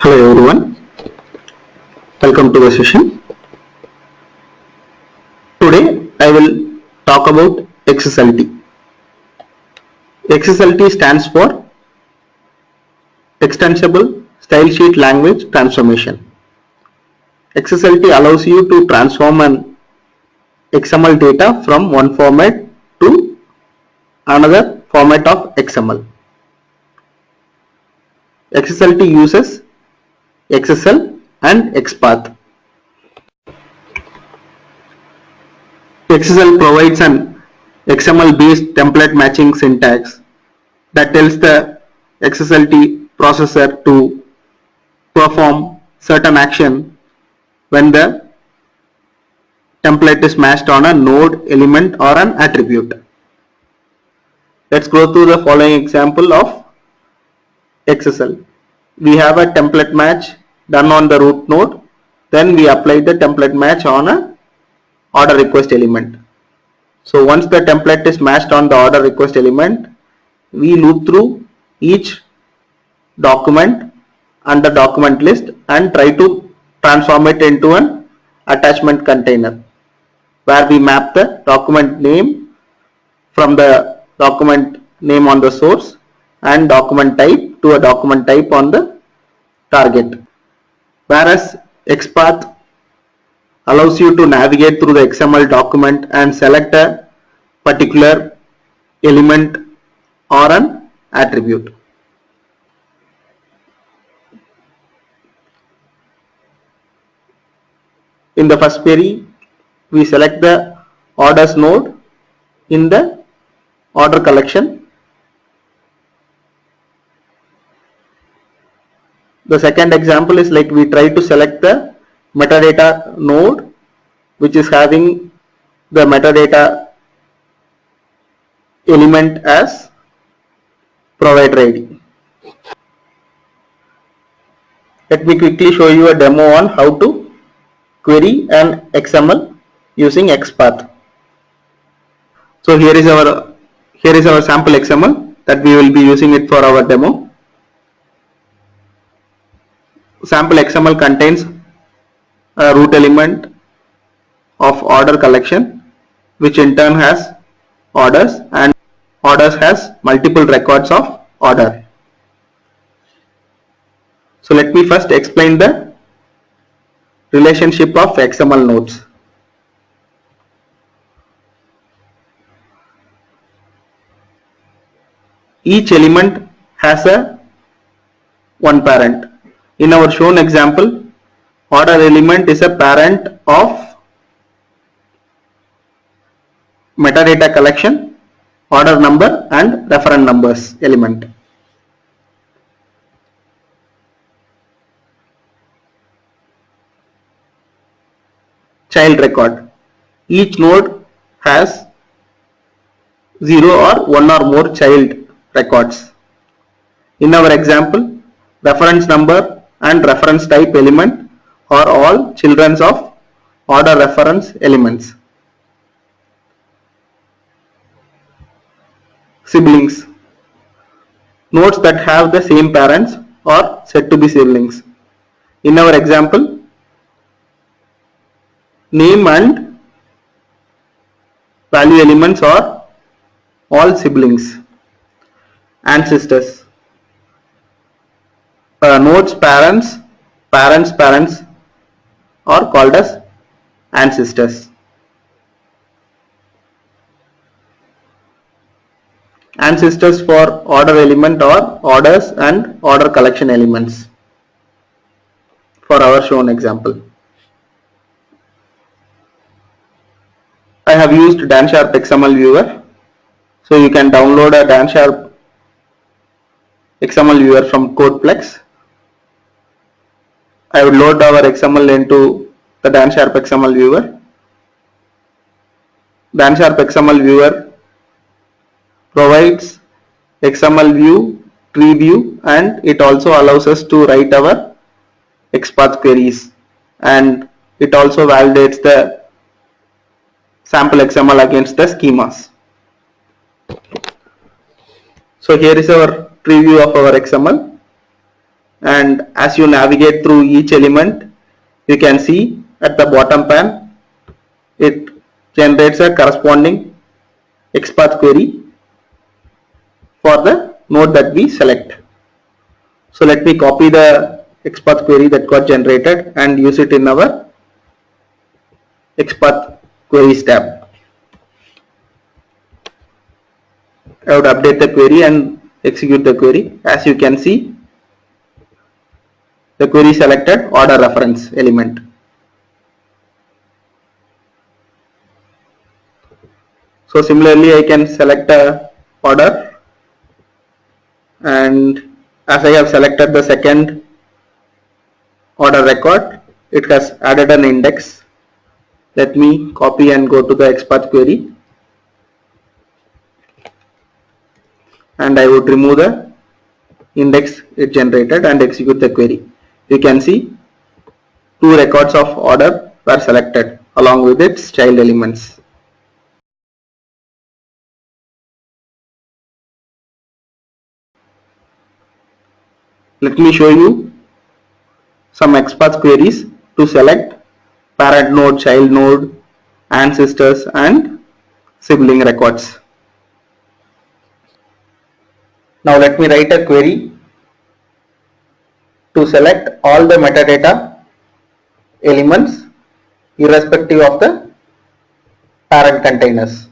Hello everyone, welcome to the session. Today I will talk about XSLT. XSLT stands for Extensible Style Sheet Language Transformation. XSLT allows you to transform an XML data from one format to another format of XML. XSLT uses XSL and XPath. XSL provides an XML based template matching syntax that tells the XSLT processor to perform certain action when the template is matched on a node, element or an attribute. Let's go through the following example of XSL. We have a template match done on the root node, then we apply the template match on a order request element. So once the template is matched on the order request element, we loop through each document under document list and try to transform it into an attachment container where we map the document name from the document name on the source and document type to a document type on the target. Whereas XPath allows you to navigate through the XML document and select a particular element or an attribute. In the first query, we select the orders node in the order collection. The second example is like we try to select the metadata node which is having the metadata element as provider ID. Let me quickly show you a demo on how to query an XML using XPath. So here is our sample XML that we will be using it for our demo. Sample XML contains a root element of order collection which in turn has orders, and orders has multiple records of order. So let me first explain the relationship of XML nodes. Each element has a one parent. In our shown example, order element is a parent of metadata collection, order number and reference numbers element. Child record. Each node has 0 or 1 or more child records. In our example, reference number and reference type element are all children of order reference elements. Siblings. Nodes that have the same parents are said to be siblings. In our example, name and value elements are all siblings. Ancestors. Nodes parents are called as ancestors. Ancestors for order element are orders and order collection elements for our shown example. I have used DanSharp XML viewer, so you can download a DanSharp XML viewer from Codeplex. I would load our XML into the DanSharp XML viewer. DanSharp XML viewer provides XML view, tree view, and it also allows us to write our XPath queries, and it also validates the sample XML against the schemas. So here is our preview of our XML, and as you navigate through each element, you can see at the bottom pane it generates a corresponding XPath query for the node that we select. So let me copy the XPath query that got generated and use it in our XPath queries tab. I would update the query and execute the query. As you can see, the query selected order reference element. So similarly, I can select a order, and as I have selected the second order record, it has added an index. Let me copy and go to the XPath query, and I would remove the index it generated and execute the query. You can see two records of order were selected along with its child elements. Let me show you some XPath queries to select parent node, child node, ancestors and sibling records. Now let me write a query to select all the metadata elements irrespective of the parent containers.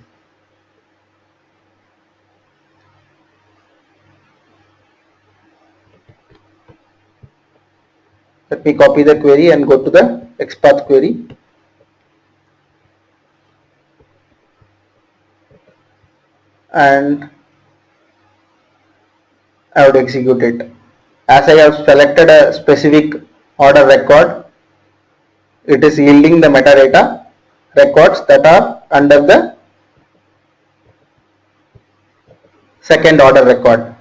Let me copy the query and go to the XPath query. And I would execute it. As I have selected a specific order record, it is yielding the metadata records that are under the second order record.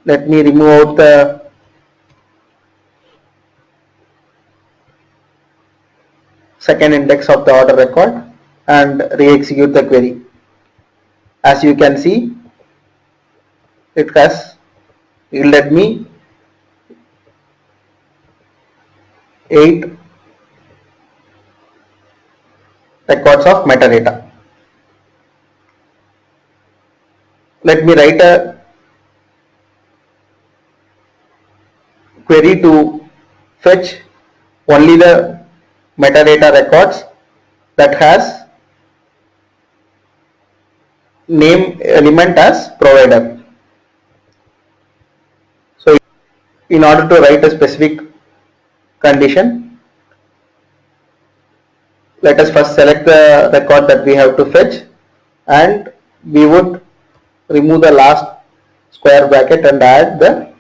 Let me remove out the second index of the order record and re-execute the query. As you can see, it has yielded me 8 records of metadata. Let me write a query to fetch only the metadata records that has name element as provider. So in order to write a specific condition, let us first select the record that we have to fetch, and we would remove the last square bracket and add the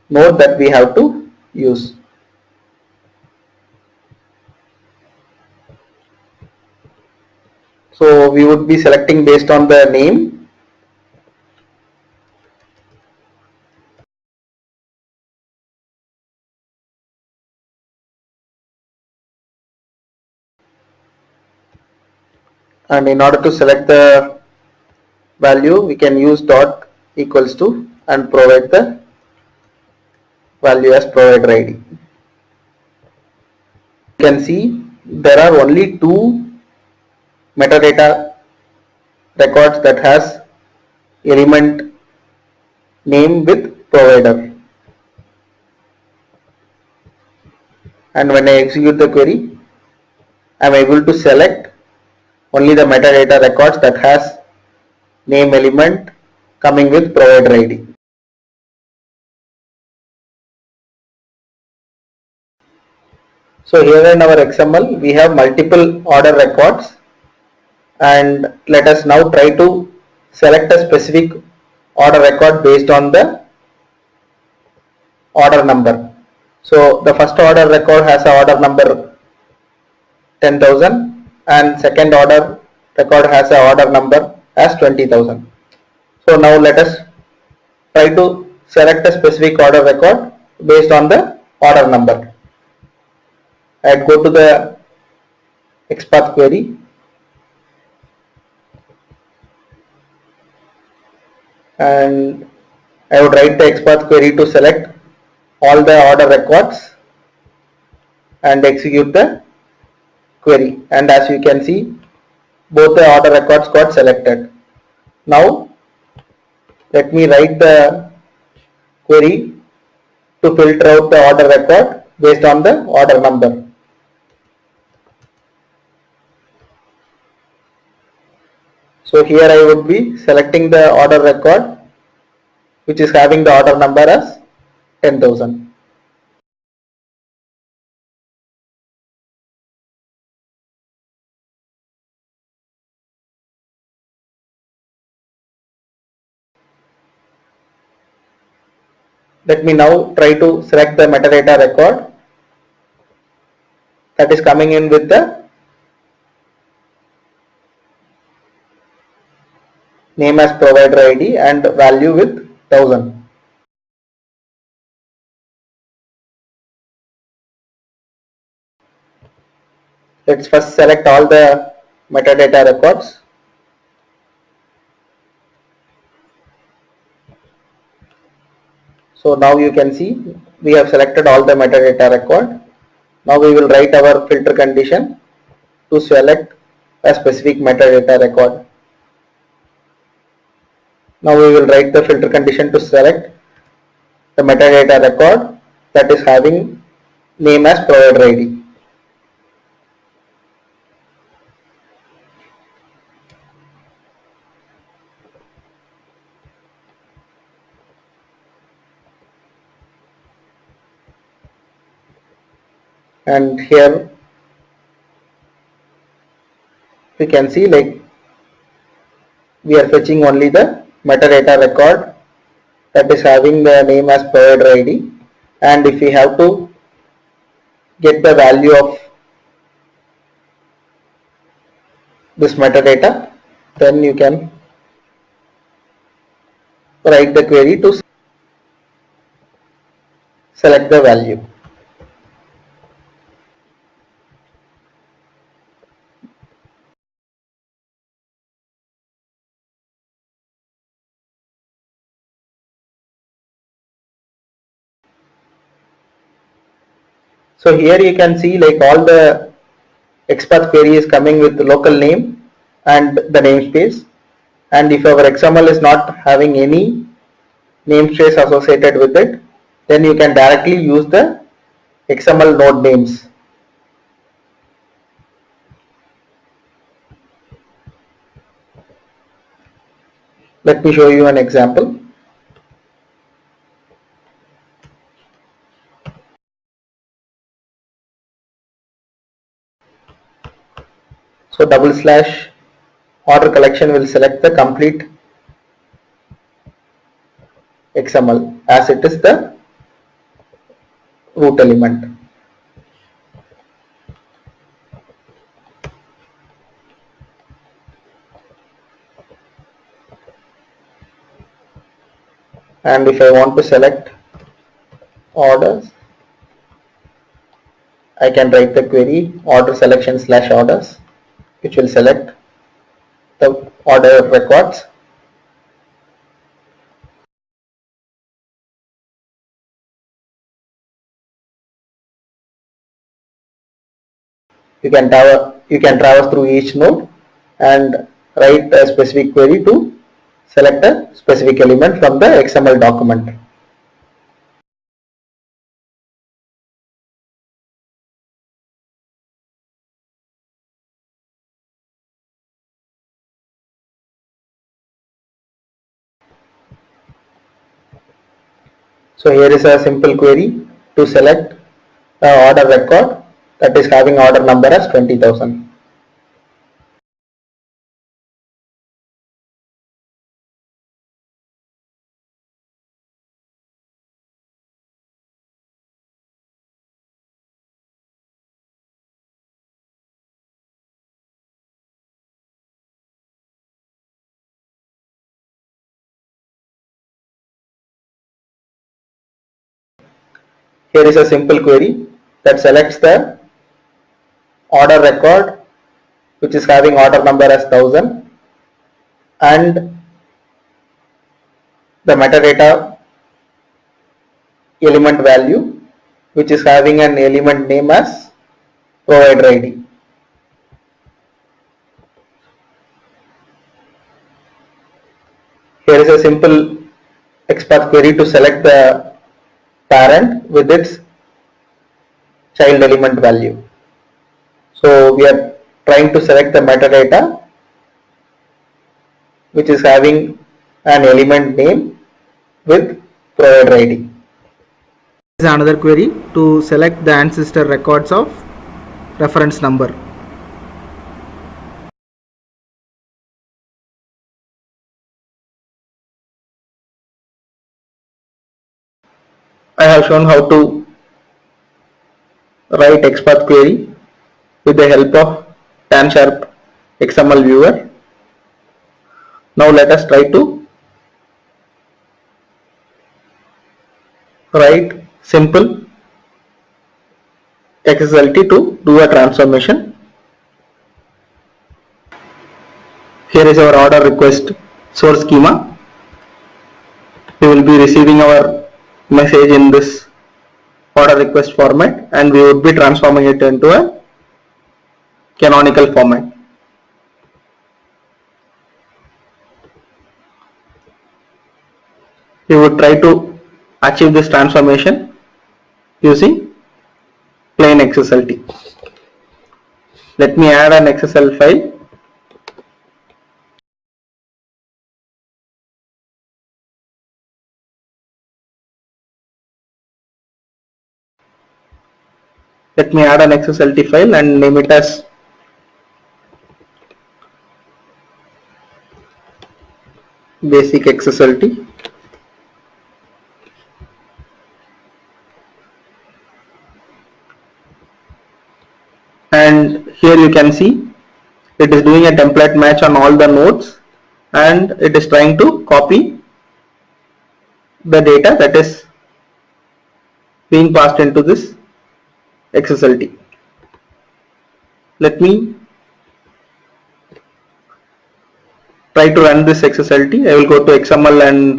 node that we have to use. So we would be selecting based on the name, and in order to select the value, we can use dot equals to and provide the value as provider ID. You can see there are only two metadata records that has element name with provider, and when I execute the query, I am able to select only the metadata records that has name element coming with provider ID. So here in our XML we have multiple order records, and let us now try to select a specific order record based on the order number. So the first order record has a order number 10,000 and second order record has a order number as 20,000. So now let us try to select a specific order record based on the order number. I'd go to the XPath query and I would write the XPath query to select all the order records and execute the query, and as you can see both the order records got selected. Now let me write the query to filter out the order record based on the order number. So here I would be selecting the order record which is having the order number as 10,000. Let me now try to select the metadata record that is coming in with the name as provider ID and value with 1000. Let's first select all the metadata records. So now you can see we have selected all the metadata record. Now we will write our filter condition to select a specific metadata record. Now we will write the filter condition to select the metadata record that is having name as provider ID. And here we can see like we are fetching only the metadata record that is having the name as provider ID, and if we have to get the value of this metadata, then you can write the query to select the value. So here you can see like all the XPath query is coming with the local name and the namespace, and if our XML is not having any namespace associated with it, then you can directly use the XML node names. Let me show you an example. So / order collection will select the complete XML as it is the root element. And if I want to select orders, I can write the query order selection / orders, which will select the order records. You can traverse through each node and write a specific query to select a specific element from the XML document. So here is a simple query to select the order record that is having order number as 20,000. Here is a simple query that selects the order record which is having order number as 1000 and the metadata element value, which is having an element name as provider ID. Here is a simple XPath query to select the parent with its child element value. So we are trying to select the metadata which is having an element name with provider ID. This is another query to select the ancestor records of reference number. I have shown how to write XPath query with the help of TanSharp XML viewer. Now let us try to write simple XSLT to do a transformation. Here is our order request source schema. We will be receiving our message in this order request format and we would be transforming it into a canonical format. We would try to achieve this transformation using plain XSLT. Let me add an XSL file. Let me add an XSLT file and name it as basic XSLT. And here you can see it is doing a template match on all the nodes and it is trying to copy the data that is being passed into this XSLT. Let me try to run this XSLT. I will go to XML and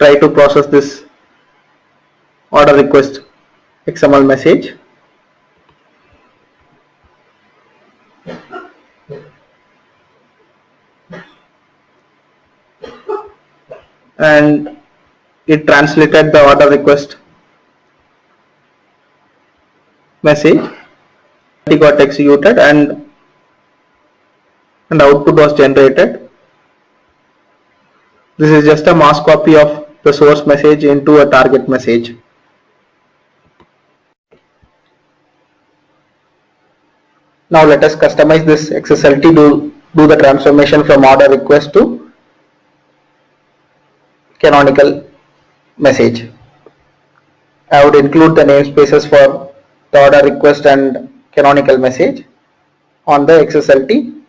try to process this order request XML message. And it translated the order request message. It got executed and output was generated. This is just a mass copy of the source message into a target message. Now let us customize this XSLT to do the transformation from order request to canonical message. I would include the namespaces for the order request and canonical message on the XSLT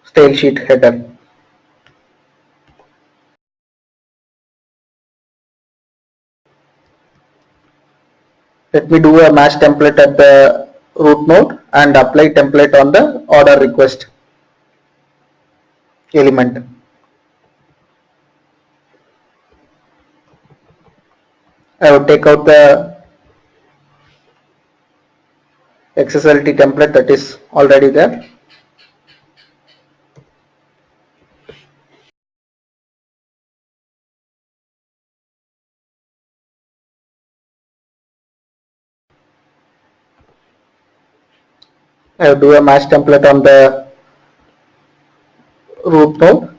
style sheet header. Let me do a match template at the root node and apply template on the order request element. I would take out the XSLT template that is already there. I would do a match template on the root node.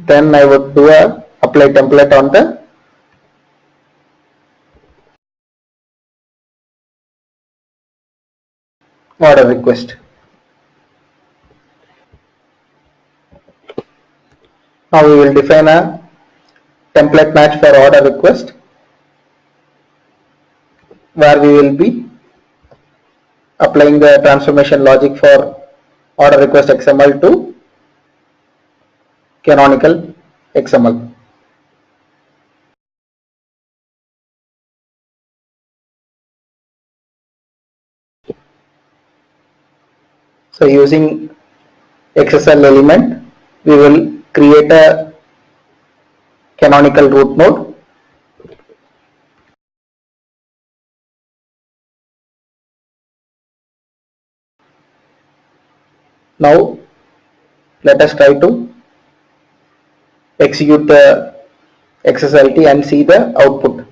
Then I would do a apply template on the order request. Now we will define a template match for order request where we will be applying the transformation logic for order request XML to canonical XML. So using XSL element, we will create a canonical root node. Now let us try to execute the XSLT and see the output.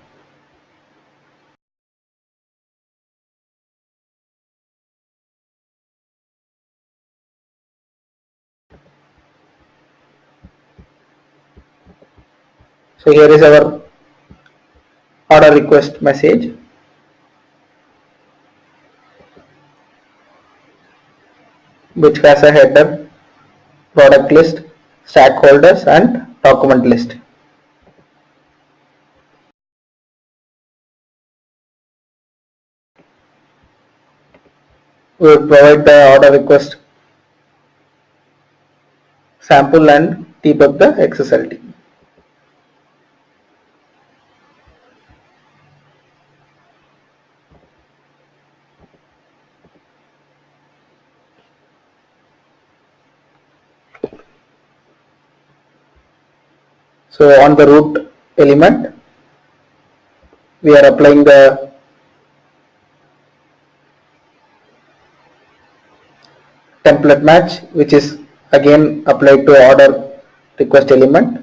So here is our order request message. Which has a header, product list, stakeholders and document list. We will provide the order request sample and debug the XSLT. So on the root element, we are applying the template match, which is again applied to order request element.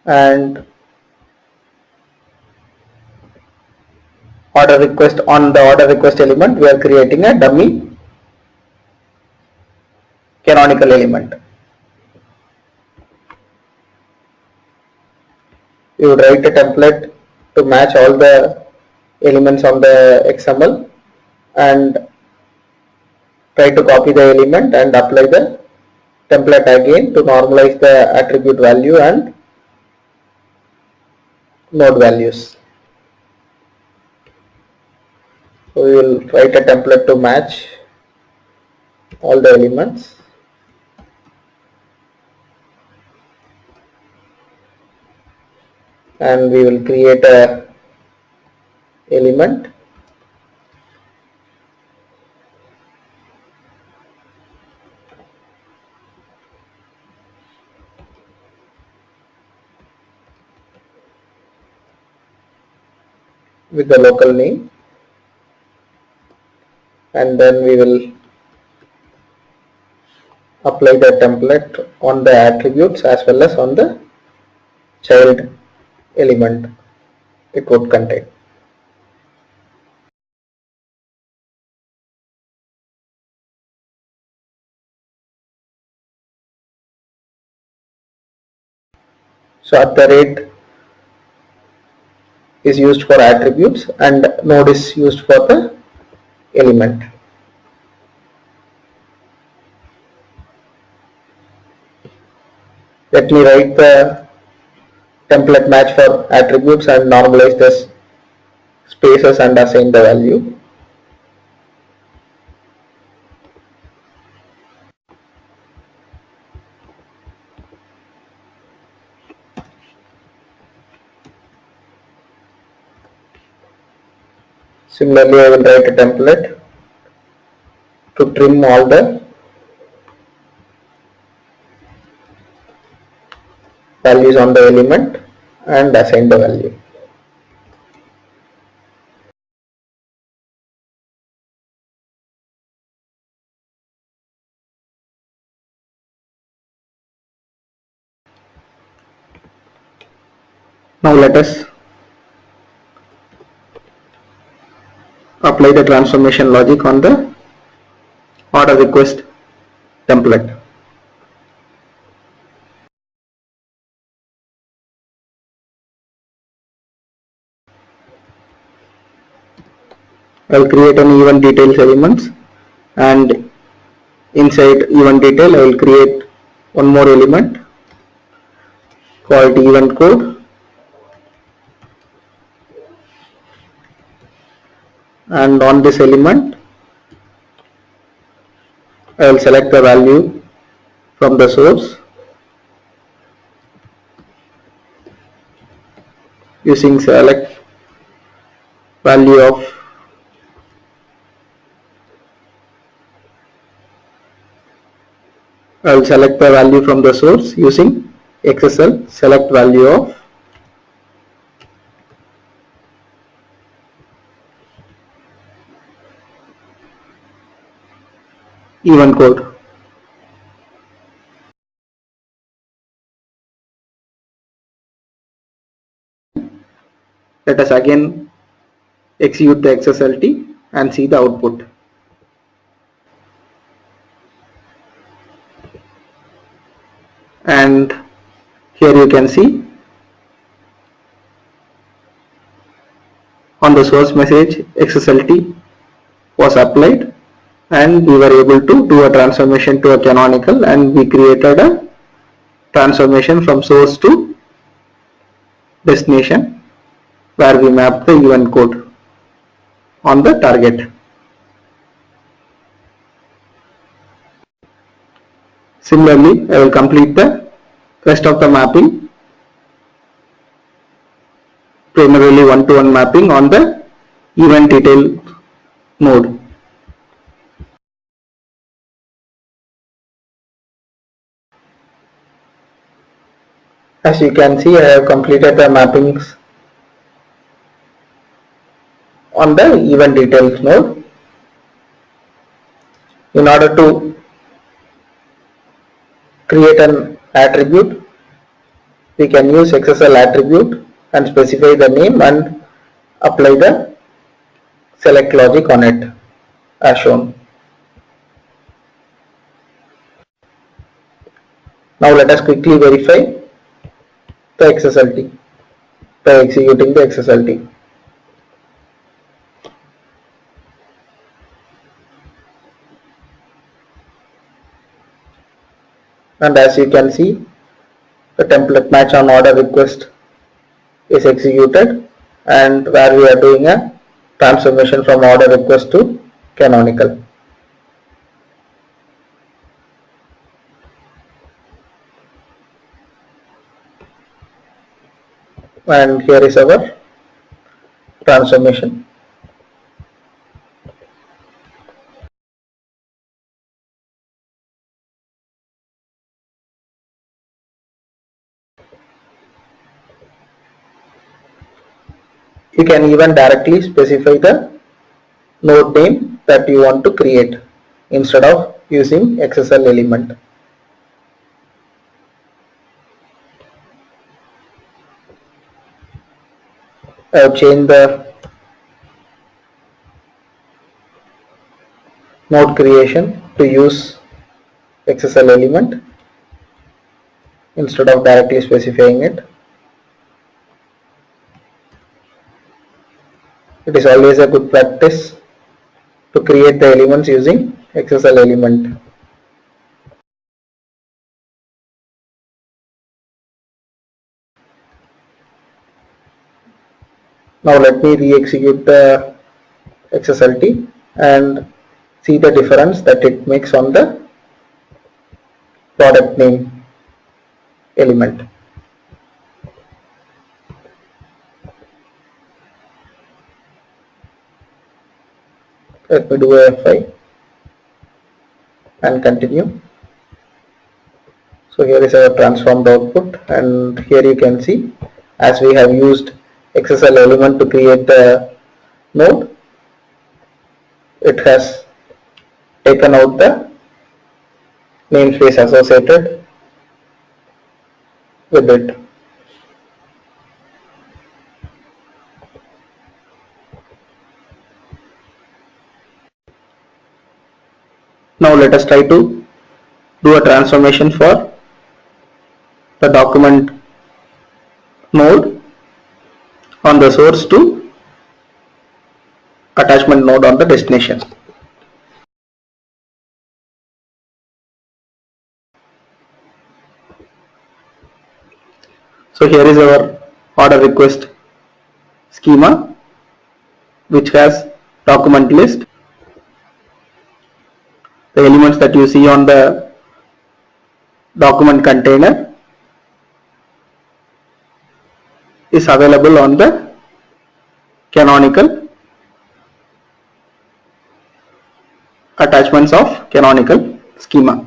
And order request, on the order request element, we are creating a dummy canonical element. You would write a template to match all the elements on the XML and try to copy the element and apply the template again to normalize the attribute value and node values. So we will write a template to match all the elements. And we will create a element with the local name, and then we will apply the template on the attributes as well as on the child element it would contain. So at the rate is used for attributes and node is used for the element. Let me write the template match for attributes and normalize the spaces and assign the value. Similarly, I will write a template to trim all the values on the element and assign the value. Now let us apply the transformation logic on the order request template. I will create an event details elements, and inside event detail I will create one more element called event code, and on this element I will select the value from the source using select value of I will select the value from the source using XSL select value of even code. Let us again execute the XSLT and see the output. And here you can see on the source message XSLT was applied and we were able to do a transformation to a canonical, and we created a transformation from source to destination where we mapped the event code on the target. Similarly, I will complete the rest of the mapping, primarily one-to-one mapping on the event detail node. As you can see, I have completed the mappings on the event details node. In order to create an attribute, we can use XSL attribute and specify the name and apply the select logic on it as shown. Now let us quickly verify the XSLT by executing the XSLT. And as you can see, the template match on order request is executed, and where we are doing a transformation from order request to canonical. And here is our transformation. You can even directly specify the node name that you want to create instead of using XSL element. I have changed the node creation to use XSL element instead of directly specifying it. It is always a good practice to create the elements using XSL element. Now let me re-execute the XSLT and see the difference that it makes on the product name element. Let me do a F5 and continue. So here is our transformed output, and here you can see, as we have used XSL element to create the node, it has taken out the namespace associated with it. Now let us try to do a transformation for the document node on the source to attachment node on the destination. So here is our order request schema, which has document list. The elements that you see on the document container is available on the canonical attachments of canonical schema.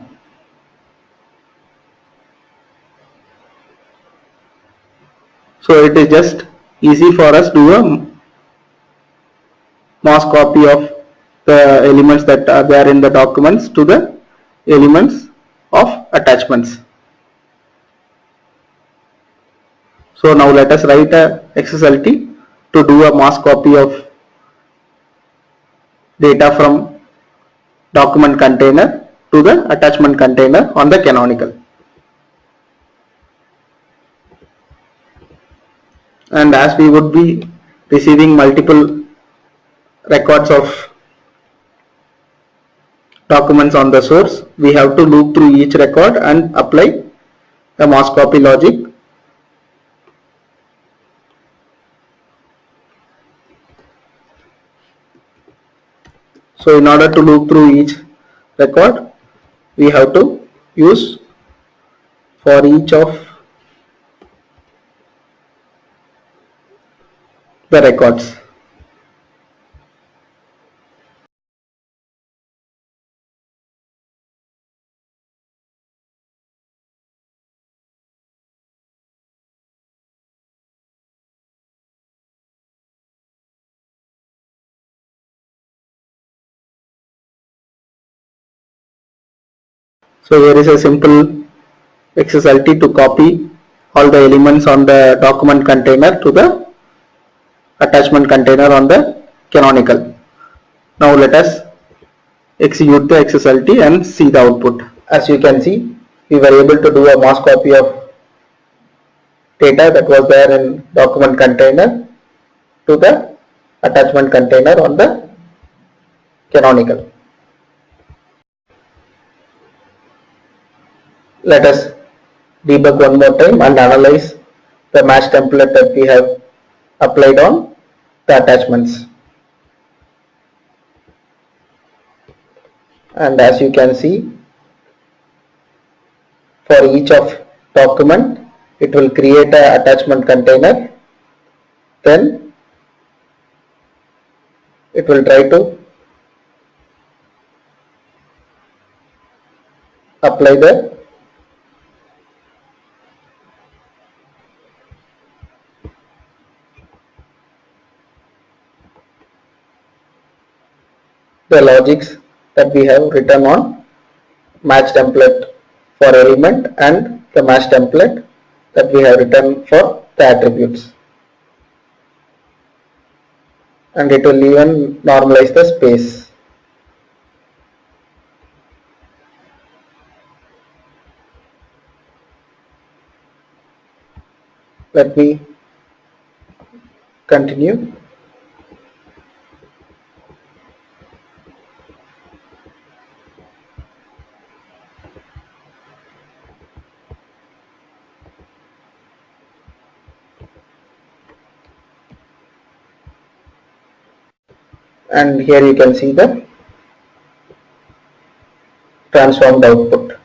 So it is just easy for us to do a mass copy of the elements that are there in the documents to the elements of attachments. So now let us write a XSLT to do a mass copy of data from document container to the attachment container on the canonical. And as we would be receiving multiple records of documents on the source, we have to loop through each record and apply a mass copy logic. So in order to loop through each record, we have to use for each of the records. So here is a simple XSLT to copy all the elements on the document container to the attachment container on the canonical. Now let us execute the XSLT and see the output. As you can see, we were able to do a mass copy of data that was there in document container to the attachment container on the canonical. Let us debug one more time and analyze the match template that we have applied on the attachments. And as you can see, for each of document, it will create a attachment container. Then it will try to apply the logics that we have written on match template for element and the match template that we have written for the attributes. And it will even normalize the space. Let me continue. And here you can see the transformed output.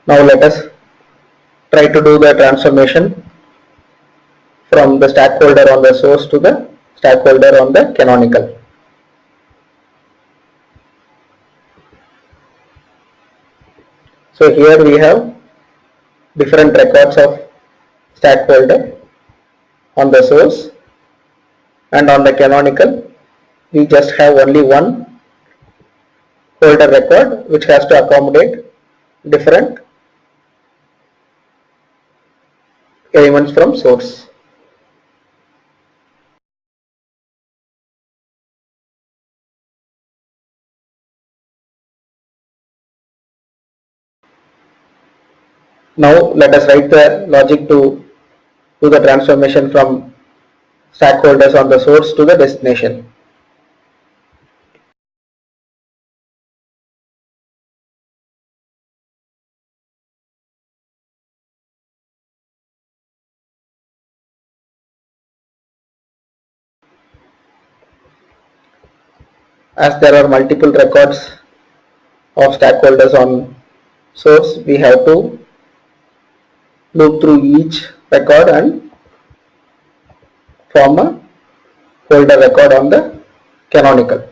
Now let us try to do the transformation from the stack holder on the source to the stack holder on the canonical. So here we have different records of stack holder on the source, and on the canonical we just have only one holder record which has to accommodate different elements from source. Now let us write the logic to do the transformation from stack holders on the source to the destination. As there are multiple records of stack holders on source, we have to loop through each record and form a holder record on the canonical.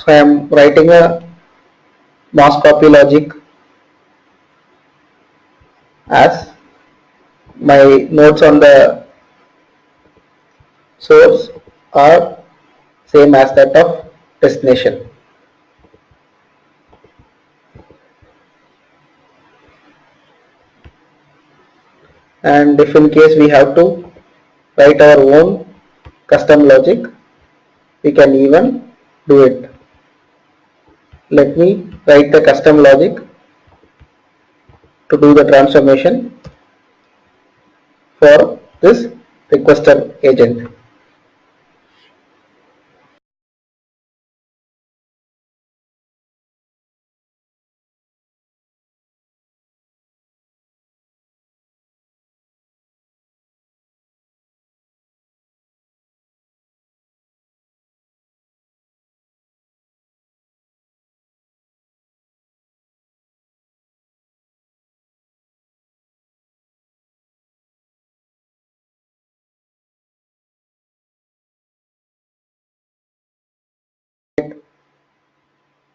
So I am writing a mass copy logic as my nodes on the source are same as that of destination. And if in case we have to write our own custom logic, we can even do it. Let me write the custom logic to do the transformation for this requester agent.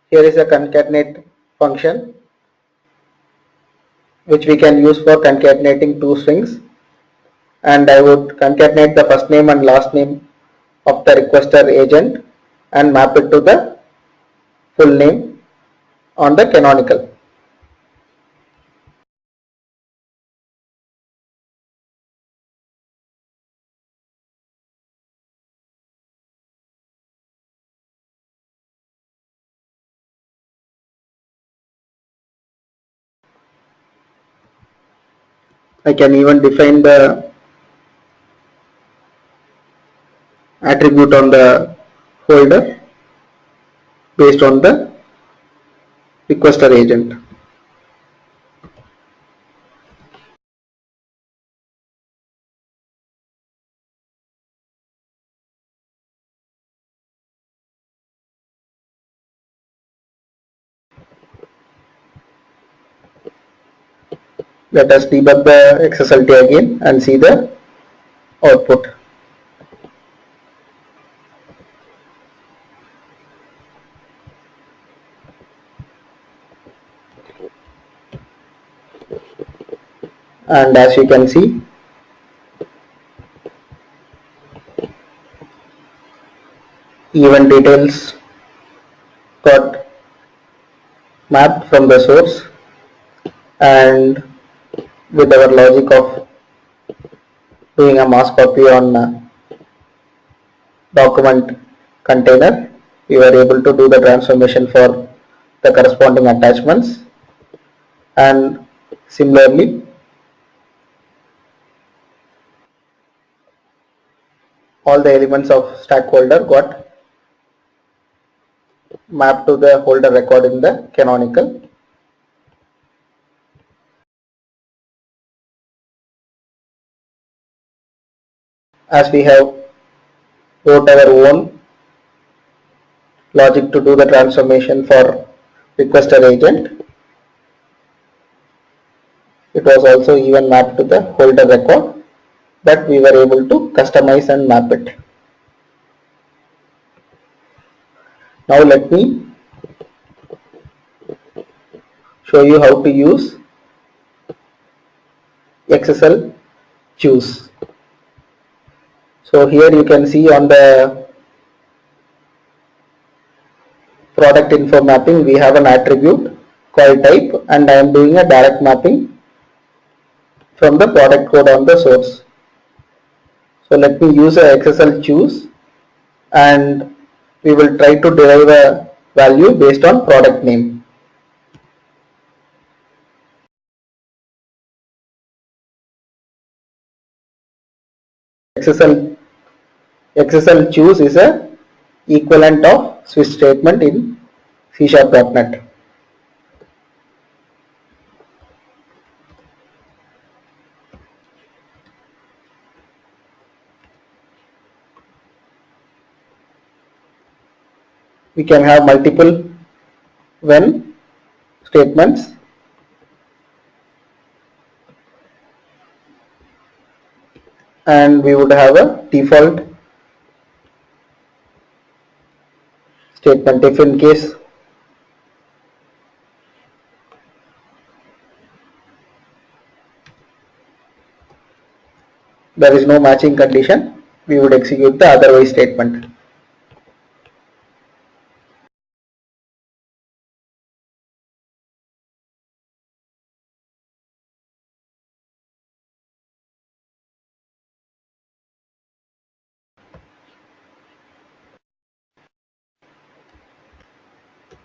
Here is a concatenate function which we can use for concatenating two strings, and I would concatenate the first name and last name of the requester agent and map it to the full name on the canonical. I can even define the attribute on the folder based on the requester agent. Let us debug the XSLT again and see the output. And as you can see, event details got mapped from the source, and with our logic of doing a mass copy on document container, we were able to do the transformation for the corresponding attachments, and similarly all the elements of stack holder got mapped to the holder record in the canonical. As we have wrote our own logic to do the transformation for requester agent, it was also even mapped to the holder record, but we were able to customize and map it. Now let me show you how to use XSL choose. So here you can see on the product info mapping we have an attribute called type, and I am doing a direct mapping from the product code on the source. So let me use a XSL choose, and we will try to derive a value based on product name. XSL choose is a equivalent of switch statement in C#.NET. We can have multiple when statements, and we would have a default statement. If in case there is no matching condition, we would execute the otherwise statement.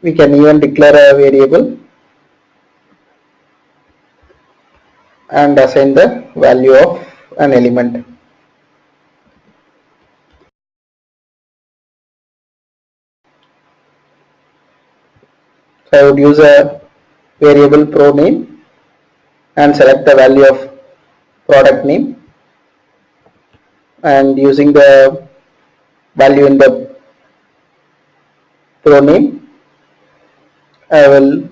We can even declare a variable and assign the value of an element. So I would use a variable pro name and select the value of product name, and using the value in the pro name, I will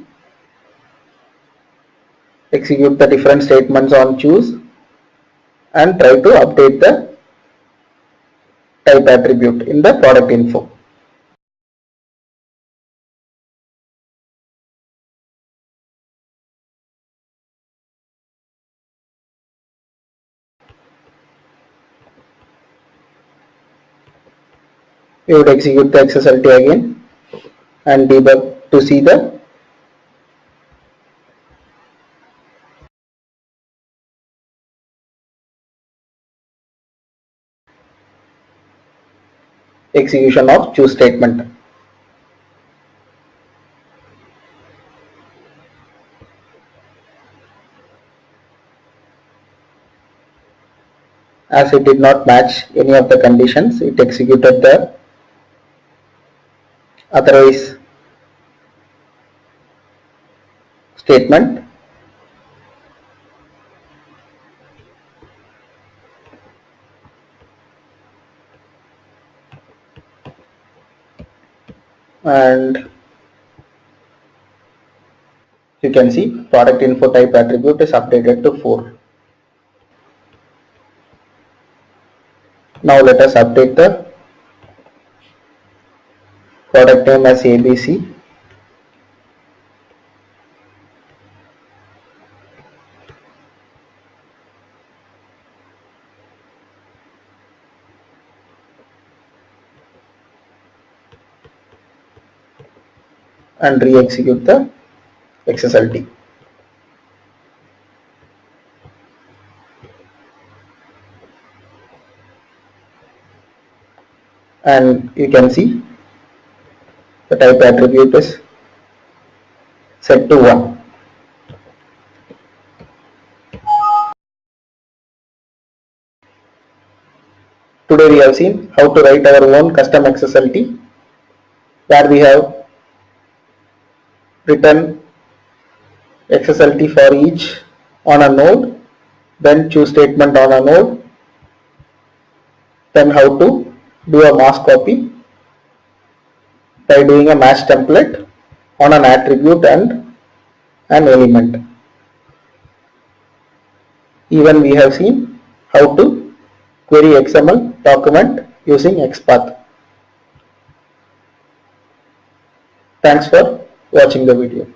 execute the different statements on choose and try to update the type attribute in the product info. We would execute the XSLT again and debug to see the execution of choose statement. As it did not match any of the conditions, it executed the otherwise statement, and you can see product info type attribute is updated to 4. Now let us update the product name as ABC and re-execute the XSLT. And you can see the type attribute is set to 1. Today we have seen how to write our own custom XSLT, where we have written XSLT for each on a node, then choose statement on a node, then how to do a mask copy by doing a match template on an attribute and an element. Even we have seen how to query XML document using XPath. Thanks for watching the video.